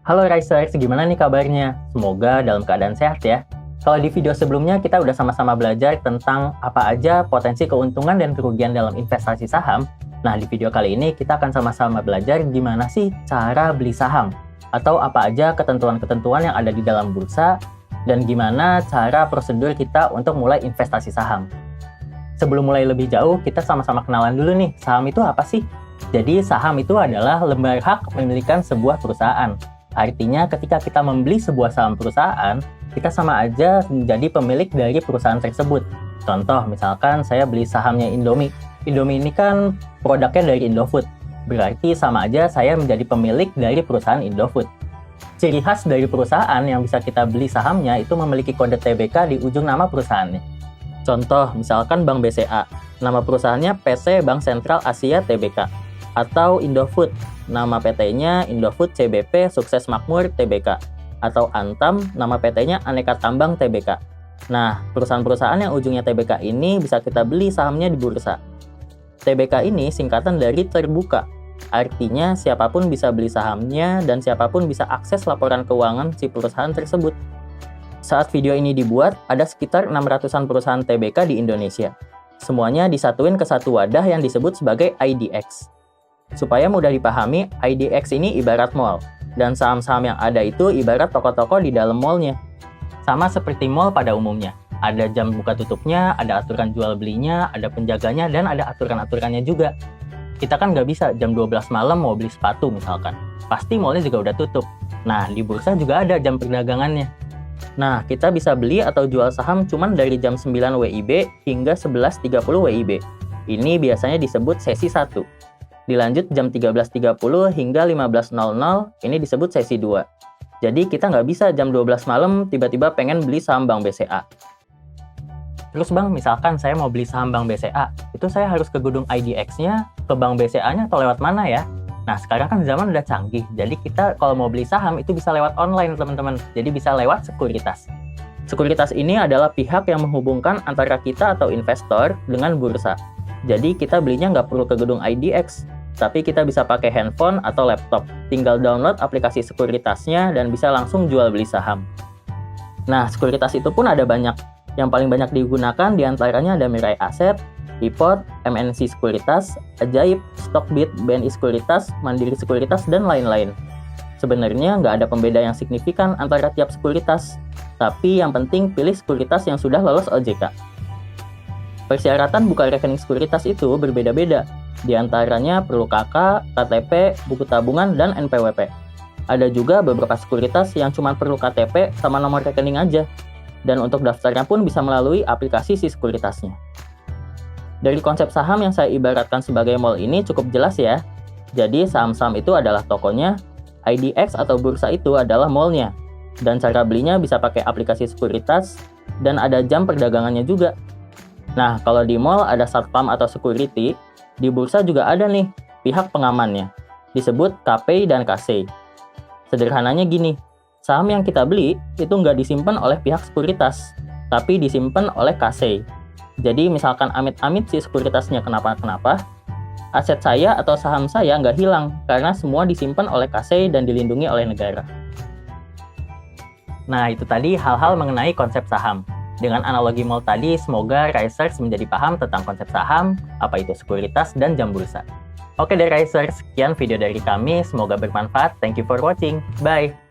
Halo Risers, gimana nih kabarnya? Semoga dalam keadaan sehat ya. Kalau di video sebelumnya kita udah sama-sama belajar tentang apa aja potensi keuntungan dan kerugian dalam investasi saham. Nah, di video kali ini kita akan sama-sama belajar gimana sih cara beli saham, atau apa aja ketentuan-ketentuan yang ada di dalam bursa, dan gimana cara prosedur kita untuk mulai investasi saham. Sebelum mulai lebih jauh, kita sama-sama kenalan dulu nih, saham itu apa sih? Jadi saham itu adalah lembar hak memilikan sebuah perusahaan. Artinya ketika kita membeli sebuah saham perusahaan, kita sama aja menjadi pemilik dari perusahaan tersebut. Contoh, misalkan saya beli sahamnya Indomie. Indomie ini kan produknya dari Indofood. Berarti sama aja saya menjadi pemilik dari perusahaan Indofood. Ciri khas dari perusahaan yang bisa kita beli sahamnya itu memiliki kode TBK di ujung nama perusahaannya. Contoh, misalkan Bank BCA. Nama perusahaannya PT Bank Sentral Asia Tbk. Atau Indofood, nama PT-nya Indofood CBP Sukses Makmur Tbk. Atau Antam, nama PT-nya Aneka Tambang Tbk. Nah, perusahaan-perusahaan yang ujungnya Tbk ini bisa kita beli sahamnya di bursa. Tbk ini singkatan dari terbuka, artinya siapapun bisa beli sahamnya dan siapapun bisa akses laporan keuangan si perusahaan tersebut. Saat video ini dibuat, ada sekitar 600-an perusahaan Tbk di Indonesia. Semuanya disatuin ke satu wadah yang disebut sebagai IDX. Supaya mudah dipahami, IDX ini ibarat mall, dan saham-saham yang ada itu ibarat toko-toko di dalam mallnya. Sama seperti mall pada umumnya, ada jam buka tutupnya, ada aturan jual belinya, ada penjaganya, dan ada aturan-aturannya juga. Kita kan nggak bisa jam 12 malam mau beli sepatu misalkan, pasti mallnya juga udah tutup. Nah, di bursa juga ada jam perdagangannya. Nah, kita bisa beli atau jual saham cuman dari jam 9 WIB hingga 11.30 WIB. Ini biasanya disebut sesi 1. Dilanjut jam 13.30 hingga 15.00, ini disebut sesi 2. Jadi kita nggak bisa jam 12 malam tiba-tiba pengen beli saham Bank BCA. Terus Bang, misalkan saya mau beli saham Bank BCA, itu saya harus ke gedung IDX-nya, ke Bank BCA-nya atau lewat mana ya? Nah, sekarang kan zaman udah canggih, jadi kita kalau mau beli saham itu bisa lewat online teman-teman, jadi bisa lewat sekuritas. Sekuritas ini adalah pihak yang menghubungkan antara kita atau investor dengan bursa. Jadi kita belinya nggak perlu ke gedung IDX, tapi kita bisa pakai handphone atau laptop. Tinggal download aplikasi sekuritasnya dan bisa langsung jual beli saham. Nah, sekuritas itu pun ada banyak. Yang paling banyak digunakan diantaranya ada Mirai Asset, IPOT, MNC Sekuritas, Ajaib, Stockbit, BNI Sekuritas, Mandiri Sekuritas, dan lain-lain. Sebenarnya nggak ada pembeda yang signifikan antara tiap sekuritas, tapi yang penting pilih sekuritas yang sudah lolos OJK. Persyaratan buka rekening sekuritas itu berbeda-beda. Di antaranya perlu KK, KTP, buku tabungan, dan NPWP. Ada juga beberapa sekuritas yang cuma perlu KTP sama nomor rekening aja. Dan untuk daftarnya pun bisa melalui aplikasi si sekuritasnya. Dari konsep saham yang saya ibaratkan sebagai mall ini cukup jelas ya. Jadi saham-saham itu adalah tokonya, IDX atau bursa itu adalah mallnya. Dan cara belinya bisa pakai aplikasi sekuritas, dan ada jam perdagangannya juga. Nah, kalau di mall ada satpam atau security, di bursa juga ada nih pihak pengamannya, disebut KP dan KC. Sederhananya gini, saham yang kita beli itu nggak disimpan oleh pihak sekuritas, tapi disimpan oleh KC. Jadi misalkan amit-amit si sekuritasnya kenapa-kenapa, aset saya atau saham saya nggak hilang karena semua disimpan oleh KC dan dilindungi oleh negara. Nah, itu tadi hal-hal mengenai konsep saham. Dengan analogi mall tadi, semoga Risers menjadi paham tentang konsep saham, apa itu sekuritas, dan jam bursa. Oke deh Risers, sekian video dari kami, semoga bermanfaat. Thank you for watching. Bye!